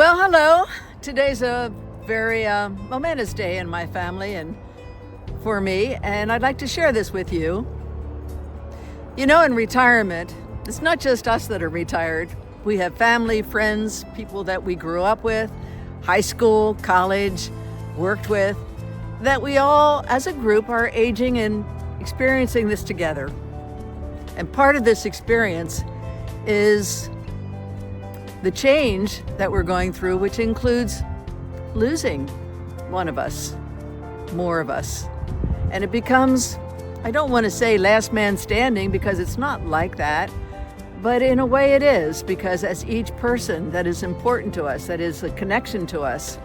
Well, hello. Today's a very momentous day in my family and for me, and I'd like to share this with you. You know, in retirement, it's not just us that are retired. We have family, friends, people that we grew up with, high school, college, worked with, that we all, as a group, are aging and experiencing this together. And part of this experience is the change that we're going through, which includes losing one of us, more of us. And it becomes, I don't want to say last man standing because it's not like that, but in a way it is, because as each person that is important to us, that is a connection to us,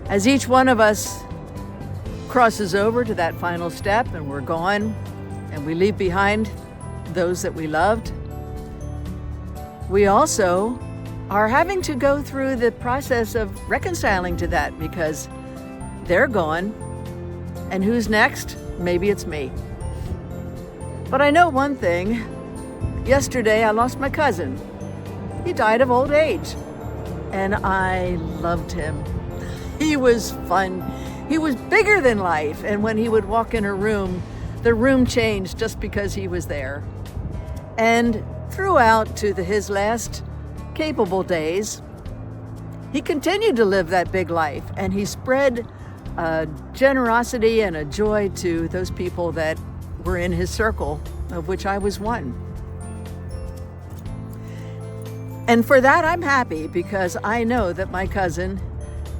as each one of us crosses over to that final step and we're gone and we leave behind those that we loved, we also are having to go through the process of reconciling to that because they're gone. And who's next? Maybe it's me. But I know one thing. Yesterday, I lost my cousin. He died of old age. And I loved him. He was fun. He was bigger than life. And when he would walk in a room, the room changed just because he was there. And throughout to his last capable days, he continued to live that big life, and he spread generosity and a joy to those people that were in his circle, of which I was one. And for that, I'm happy, because I know that my cousin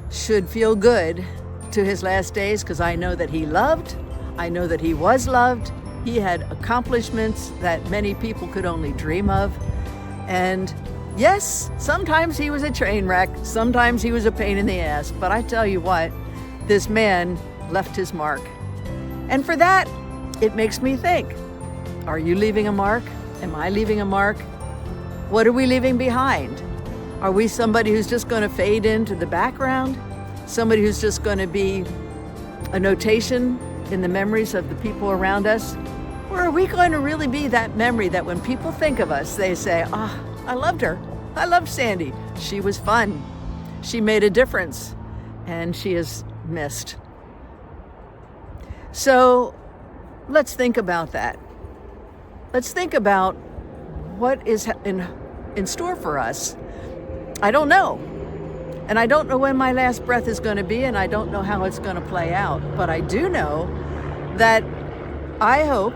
should feel good to his last days, because I know that he loved, I know that he was loved, he had accomplishments that many people could only dream of, and yes, sometimes he was a train wreck, sometimes he was a pain in the ass, but I tell you what, this man left his mark. And for that, it makes me think, are you leaving a mark? Am I leaving a mark? What are we leaving behind? Are we somebody who's just going to fade into the background? Somebody who's just going to be a notation in the memories of the people around us? Or are we going to really be that memory that when people think of us, they say, I loved her. I loved Sandy. She was fun. She made a difference, and she is missed. So let's think about that. Let's think about what is in store for us. I don't know. And I don't know when my last breath is going to be, and I don't know how it's going to play out. But I do know that I hope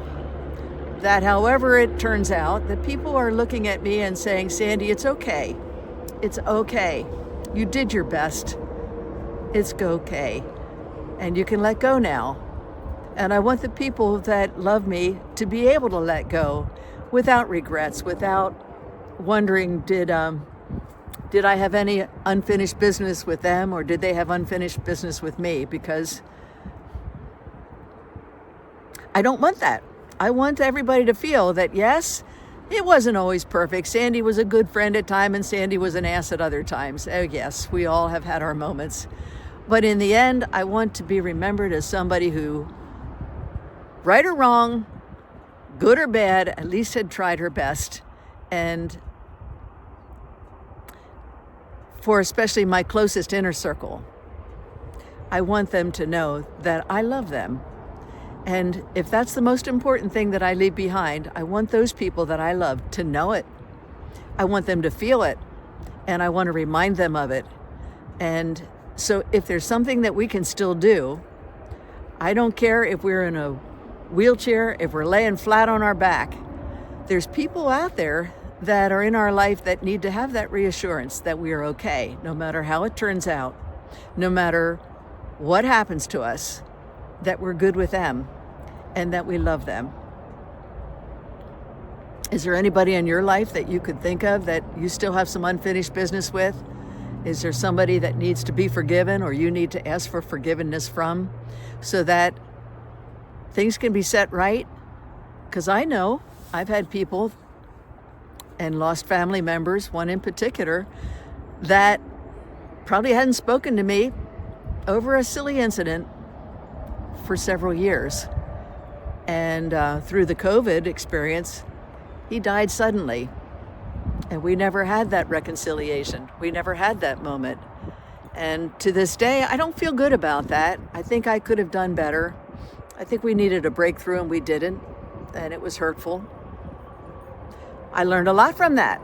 that however it turns out, that people are looking at me and saying, Sandy, it's okay. It's okay. You did your best. It's okay. And you can let go now. And I want the people that love me to be able to let go without regrets, without wondering, did I have any unfinished business with them, or did they have unfinished business with me? Because I don't want that. I want everybody to feel that, yes, it wasn't always perfect. Sandy was a good friend at times, and Sandy was an ass at other times. Oh, yes, we all have had our moments. But in the end, I want to be remembered as somebody who, right or wrong, good or bad, at least had tried her best. And for especially my closest inner circle, I want them to know that I love them. And if that's the most important thing that I leave behind, I want those people that I love to know it. I want them to feel it, and I want to remind them of it. And so if there's something that we can still do, I don't care if we're in a wheelchair, if we're laying flat on our back. There's people out there that are in our life that need to have that reassurance that we are okay, no matter how it turns out, no matter what happens to us, that we're good with them and that we love them. Is there anybody in your life that you could think of that you still have some unfinished business with? Is there somebody that needs to be forgiven, or you need to ask for forgiveness from, so that things can be set right? Because I know I've had people and lost family members, one in particular, that probably hadn't spoken to me over a silly incident for several years. And through the COVID experience, he died suddenly. And we never had that reconciliation. We never had that moment. And to this day, I don't feel good about that. I think I could have done better. I think we needed a breakthrough and we didn't. And it was hurtful. I learned a lot from that.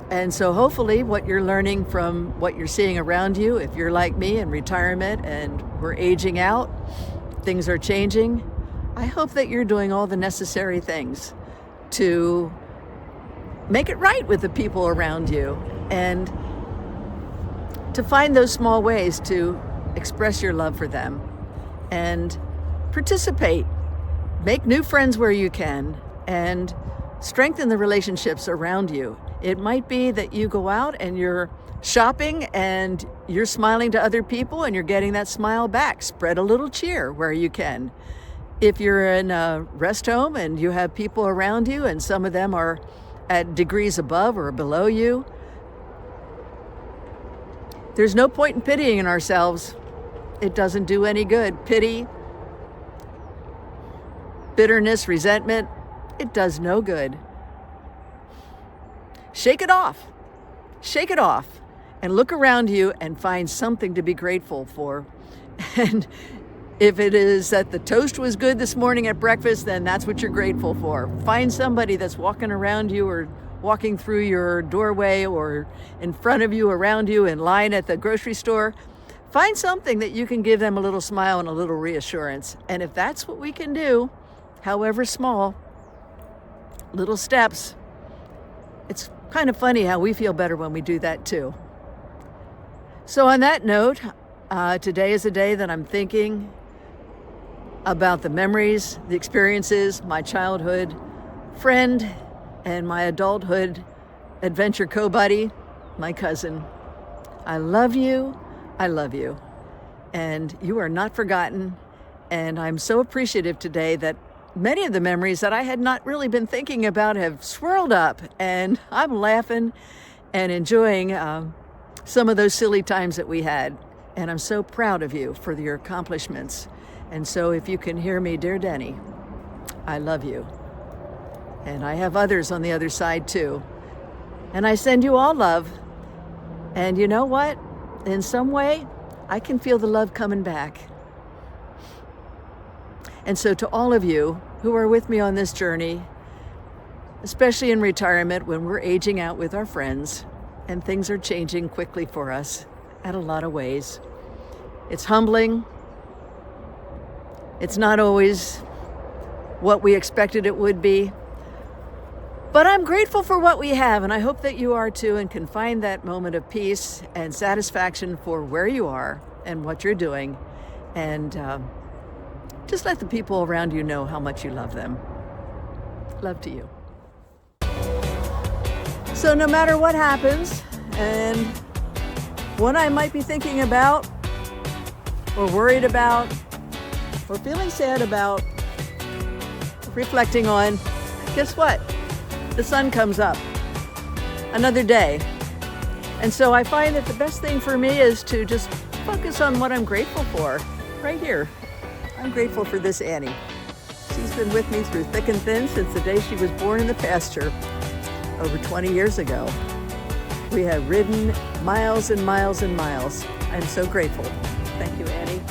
And so hopefully what you're learning from what you're seeing around you, if you're like me in retirement and we're aging out, things are changing, I hope that you're doing all the necessary things to make it right with the people around you and to find those small ways to express your love for them and participate, make new friends where you can, and strengthen the relationships around you. It might be that you go out and you're shopping and you're smiling to other people and you're getting that smile back. Spread a little cheer where you can. If you're in a rest home and you have people around you and some of them are at degrees above or below you, there's no point in pitying ourselves. It doesn't do any good. Pity, bitterness, resentment, it does no good. Shake it off. Shake it off and look around you and find something to be grateful for. And if it is that the toast was good this morning at breakfast, then that's what you're grateful for. Find somebody that's walking around you or walking through your doorway or in front of you, around you, in line at the grocery store. Find something that you can give them a little smile and a little reassurance. And if that's what we can do, however small, little steps, it's kind of funny how we feel better when we do that too. So on that note, today is a day that I'm thinking about the memories, the experiences, my childhood friend and my adulthood adventure co-buddy, my cousin. I love you. I love you. And you are not forgotten. And I'm so appreciative today that many of the memories that I had not really been thinking about have swirled up, and I'm laughing and enjoying some of those silly times that we had. And I'm so proud of you for your accomplishments. And so if you can hear me, dear Denny, I love you. And I have others on the other side too. And I send you all love. And you know what? In some way, I can feel the love coming back. And so to all of you who are with me on this journey, especially in retirement when we're aging out with our friends and things are changing quickly for us in a lot of ways. It's humbling. It's not always what we expected it would be. But I'm grateful for what we have, and I hope that you are too, and can find that moment of peace and satisfaction for where you are and what you're doing. And just let the people around you know how much you love them. Love to you. So no matter what happens, and what I might be thinking about, or worried about, or feeling sad about, reflecting on, guess what? The sun comes up. Another day. And so I find that the best thing for me is to just focus on what I'm grateful for right here. I'm grateful for this Annie. She's been with me through thick and thin since the day she was born in the pasture over 20 years ago. We have ridden miles and miles and miles. I'm so grateful. Thank you, Annie.